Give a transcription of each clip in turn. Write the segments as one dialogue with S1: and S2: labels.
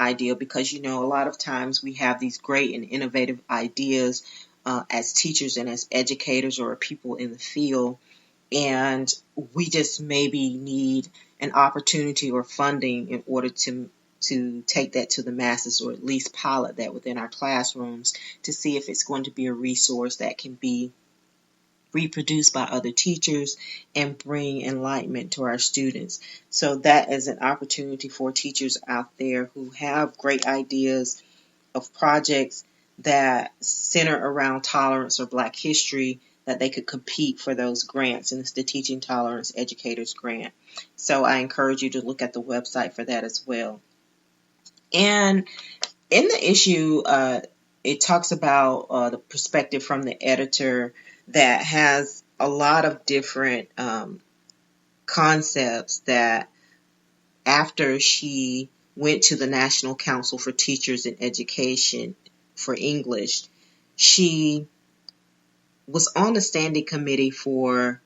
S1: idea because, a lot of times we have these great and innovative ideas as teachers and as educators or people in the field, and we just maybe need an opportunity or funding in order to take that to the masses, or at least pilot that within our classrooms to see if it's going to be a resource that can be reproduced by other teachers and bring enlightenment to our students. So that is an opportunity for teachers out there who have great ideas of projects that center around tolerance or Black history, that they could compete for those grants, and it's the Teaching Tolerance Educators Grant. So I encourage you to look at the website for that as well. And in the issue, it talks about the perspective from the editor that has a lot of different concepts that after she went to the National Council for Teachers in Education for English, she was on the standing committee for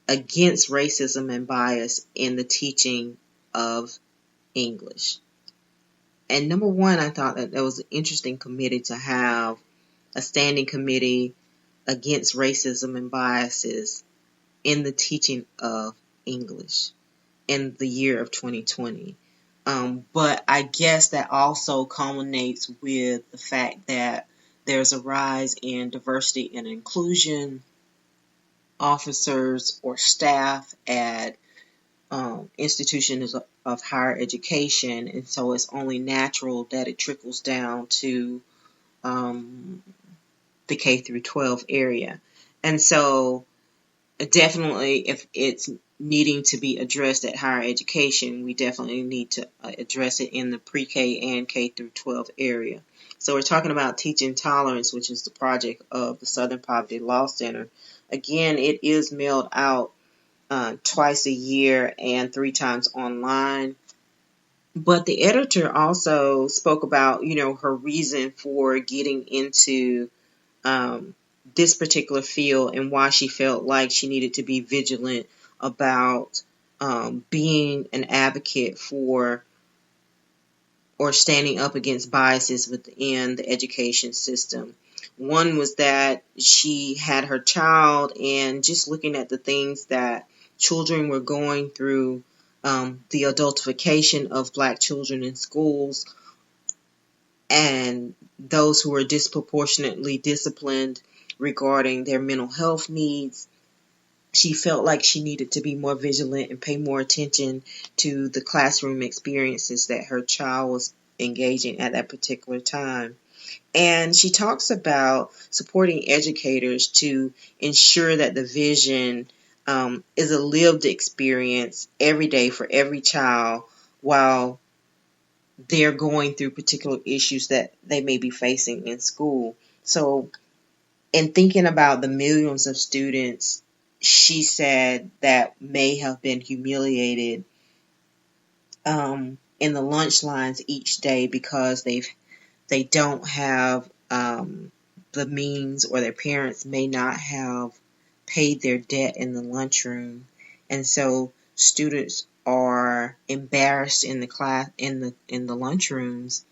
S1: against racism and bias in the teaching of English. And number one, I thought that was an interesting committee to have, a standing committee against racism and biases in the teaching of English in the year of 2020. But I guess that also culminates with the fact that there's a rise in diversity and inclusion officers or staff at institutions of higher education, and so it's only natural that it trickles down to the K-12 area. And so definitely if it's needing to be addressed at higher education, we definitely need to address it in the pre-K and K-12 area. So we're talking about Teaching Tolerance, which is the project of the Southern Poverty Law Center. Again, it is mailed out twice a year and 3 times online. But the editor also spoke about, her reason for getting into this particular field and why she felt like she needed to be vigilant about being an advocate for or standing up against biases within the education system. One was that she had her child, and just looking at the things that children were going through, the adultification of Black children in schools, and those who were disproportionately disciplined regarding their mental health needs. She felt like she needed to be more vigilant and pay more attention to the classroom experiences that her child was engaging at that particular time. And she talks about supporting educators to ensure that the vision is a lived experience every day for every child while they're going through particular issues that they may be facing in school. So in thinking about the millions of students, she said, that may have been humiliated in the lunch lines each day because they don't have the means, or their parents may not have paid their debt in the lunchroom, and so students are embarrassed in the class in the lunchrooms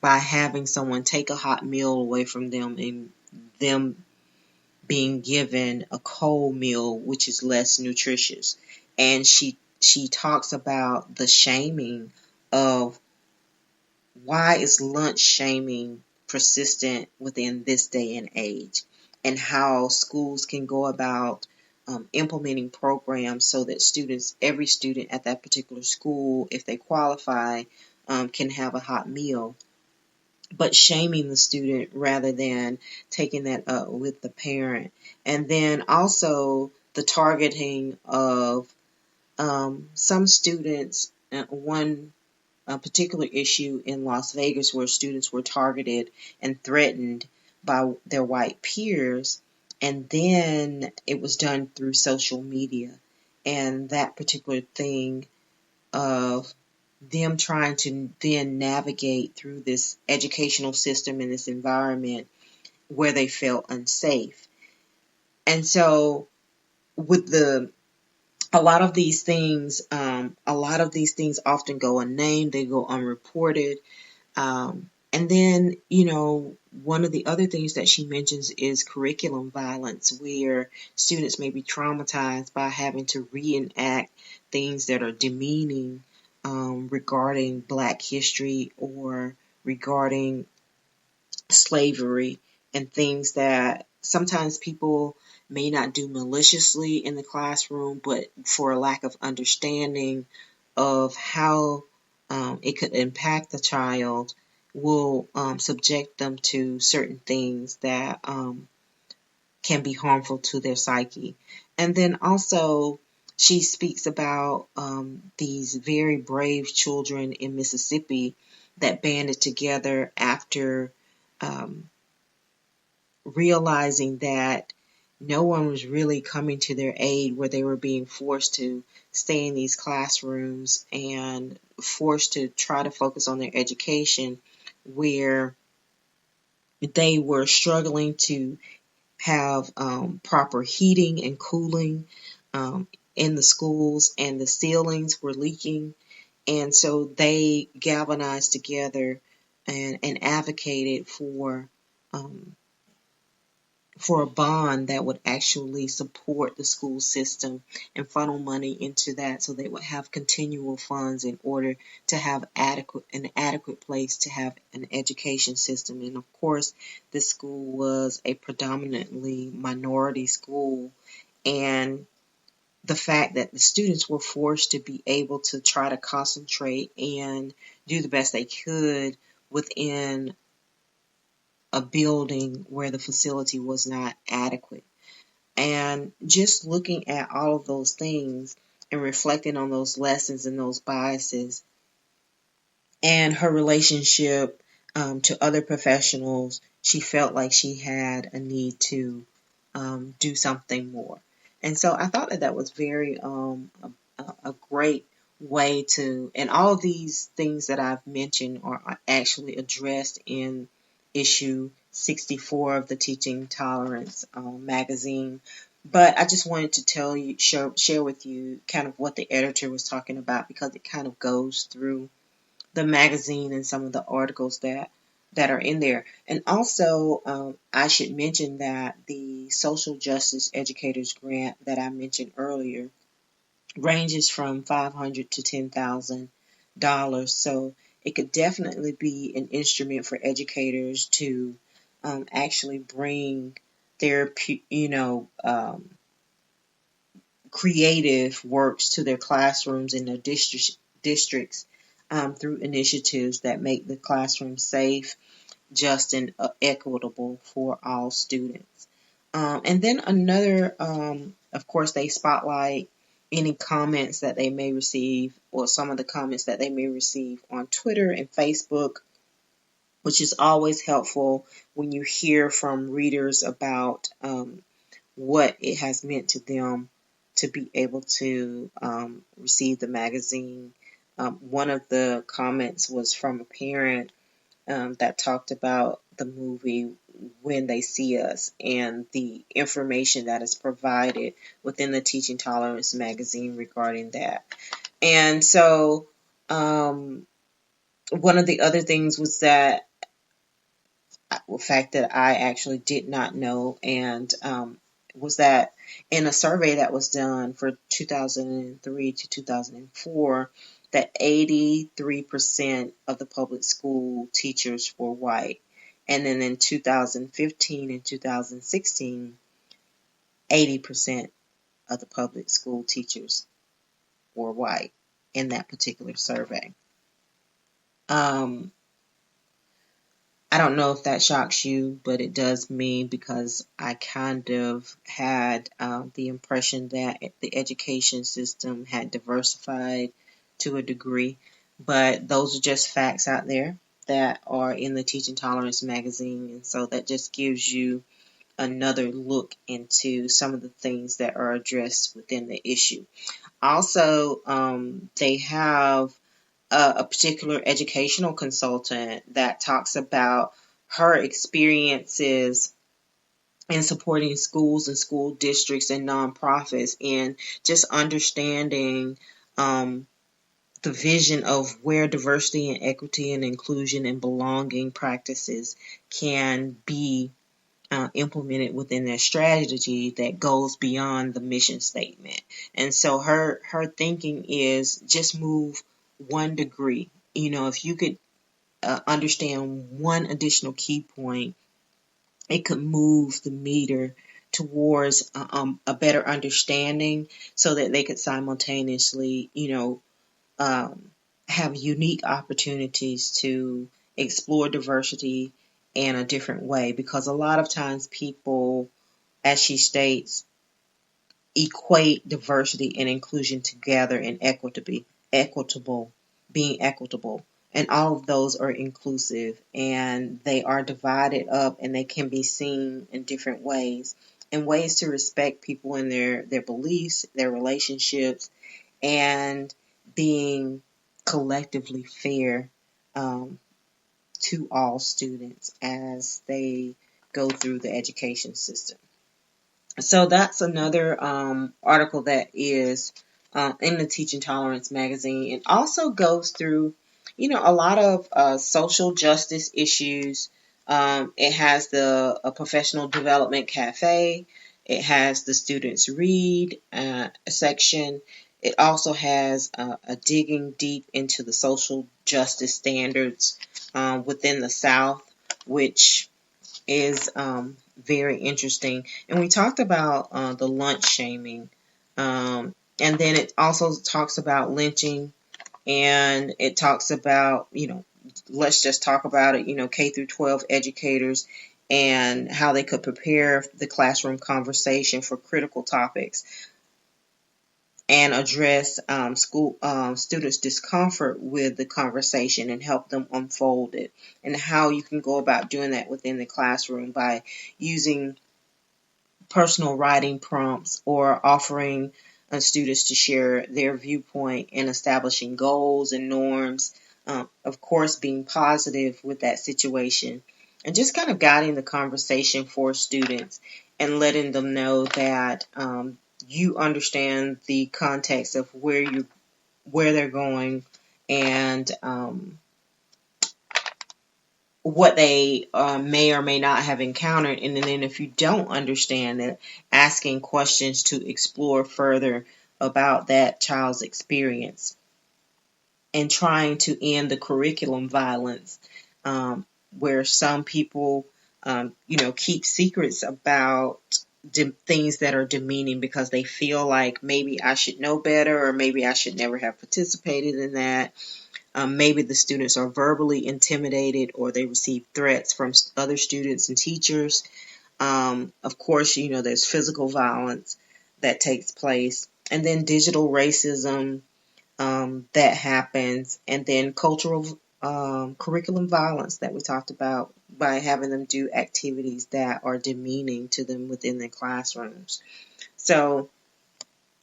S1: by having someone take a hot meal away from them and them being given a cold meal, which is less nutritious. And she talks about the shaming of why is lunch shaming persistent within this day and age, and how schools can go about implementing programs so that every student at that particular school, if they qualify, can have a hot meal, but shaming the student rather than taking that up with the parent. And then also the targeting of some students. One particular issue in Las Vegas where students were targeted and threatened by their white peers, and then it was done through social media. And that particular thing of them trying to then navigate through this educational system and this environment where they felt unsafe. And so with a lot of these things often go unnamed, they go unreported. And then, one of the other things that she mentions is curriculum violence, where students may be traumatized by having to reenact things that are demeaning regarding Black history or regarding slavery, and things that sometimes people may not do maliciously in the classroom, but for a lack of understanding of how it could impact the child, will subject them to certain things that can be harmful to their psyche. And then also, she speaks about these very brave children in Mississippi that banded together after um, realizing that no one was really coming to their aid, where they were being forced to stay in these classrooms and forced to try to focus on their education, where they were struggling to have proper heating and cooling in the schools, and the ceilings were leaking. And so they galvanized together and advocated um, for a bond that would actually support the school system and funnel money into that, so they would have continual funds in order to have an adequate place to have an education system. And of course, this school was a predominantly minority school, and the fact that the students were forced to be able to try to concentrate and do the best they could within a building where the facility was not adequate. And just looking at all of those things and reflecting on those lessons and those biases, and her relationship to other professionals, she felt like she had a need to do something more. And so I thought that that was very a great way to, and all of these things that I've mentioned are actually addressed in issue 64 of the Teaching Tolerance magazine. But I just wanted to share with you kind of what the editor was talking about, because it kind of goes through the magazine and some of the articles that are in there. And also, I should mention that the Social Justice Educators Grant that I mentioned earlier ranges from $500 to $10,000. So it could definitely be an instrument for educators to actually bring their, creative works to their classrooms and their districts through initiatives that make the classroom safe, just, and equitable for all students. And then another, of course, they spotlight any comments that they may receive, or some of the comments that they may receive on Twitter and Facebook, which is always helpful when you hear from readers about what it has meant to them to be able to receive the magazine. One of the comments was from a parent that talked about the movie When They See Us and the information that is provided within the Teaching Tolerance magazine regarding that. And so one of the other things was that the fact that I actually did not know, and was that in a survey that was done for 2003 to 2004, that 83% of the public school teachers were white. And then in 2015 and 2016, 80% of the public school teachers were white in that particular survey. I don't know if that shocks you, but it does me, because I kind of had the impression that the education system had diversified to a degree. But those are just facts out there that are in the Teaching Tolerance magazine. And so that just gives you another look into some of the things that are addressed within the issue. Also, they have a particular educational consultant that talks about her experiences in supporting schools and school districts and nonprofits, and just understanding the vision of where diversity and equity and inclusion and belonging practices can be implemented within their strategy that goes beyond the mission statement. And so her thinking is just move 1 degree. If you could understand one additional key point, it could move the meter towards a better understanding, so that they could simultaneously, have unique opportunities to explore diversity in a different way. Because a lot of times people, as she states, equate diversity and inclusion together in being equitable. And all of those are inclusive, and they are divided up, and they can be seen in different ways, and ways to respect people in their beliefs, their relationships, and being collectively fair to all students as they go through the education system. So that's another article that is in the Teaching Tolerance magazine. It also goes through, a lot of social justice issues. It has a professional development cafe. It has the students read section. It also has a digging deep into the social justice standards within the South, which is very interesting. And we talked about the lunch shaming. And then it also talks about lynching, and it talks about, let's just talk about it, K through 12 educators and how they could prepare the classroom conversation for critical topics and address school students' discomfort with the conversation and help them unfold it, and how you can go about doing that within the classroom by using personal writing prompts or offering students to share their viewpoint and establishing goals and norms. Of course, being positive with that situation, and just kind of guiding the conversation for students and letting them know that you understand the context of where they're going, and what they may or may not have encountered. And then if you don't understand it, asking questions to explore further about that child's experience, and trying to end the curriculum violence, where some people, keep secrets about things that are demeaning because they feel like maybe I should know better, or maybe I should never have participated in that. Maybe the students are verbally intimidated, or they receive threats from other students and teachers. Of course, there's physical violence that takes place, and then digital racism that happens, and then cultural curriculum violence that we talked about by having them do activities that are demeaning to them within their classrooms. So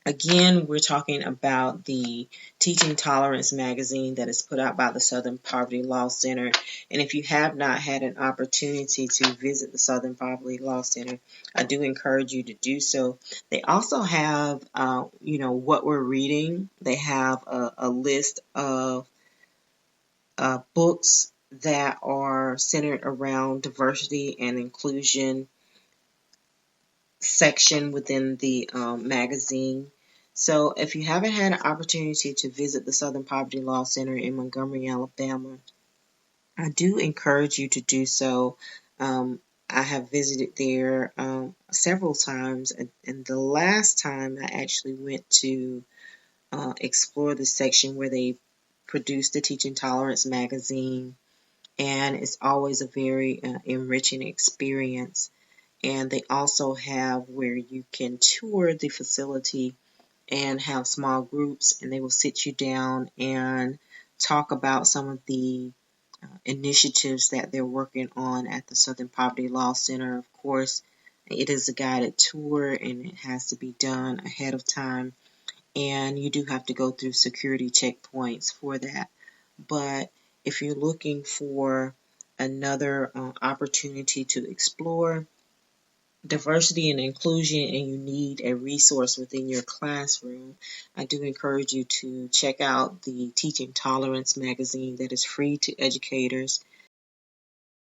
S1: again, we're talking about the Teaching Tolerance magazine that is put out by the Southern Poverty Law Center. And if you have not had an opportunity to visit the Southern Poverty Law Center, I do encourage you to do so. They also have, what we're reading. They have a list of books that are centered around diversity and inclusion section within the magazine. So if you haven't had an opportunity to visit the Southern Poverty Law Center in Montgomery, Alabama, I do encourage you to do so. I have visited there several times, and the last time I actually went to explore the section where they produced the Teaching Tolerance magazine, and it's always a very enriching experience. And they also have where you can tour the facility and have small groups, and they will sit you down and talk about some of the initiatives that they're working on at the Southern Poverty Law Center. Of course, it is a guided tour, and it has to be done ahead of time, and you do have to go through security checkpoints for that. But if you're looking for another opportunity to explore, diversity and inclusion and you need a resource within your classroom, I do encourage you to check out the Teaching Tolerance magazine that is free to educators.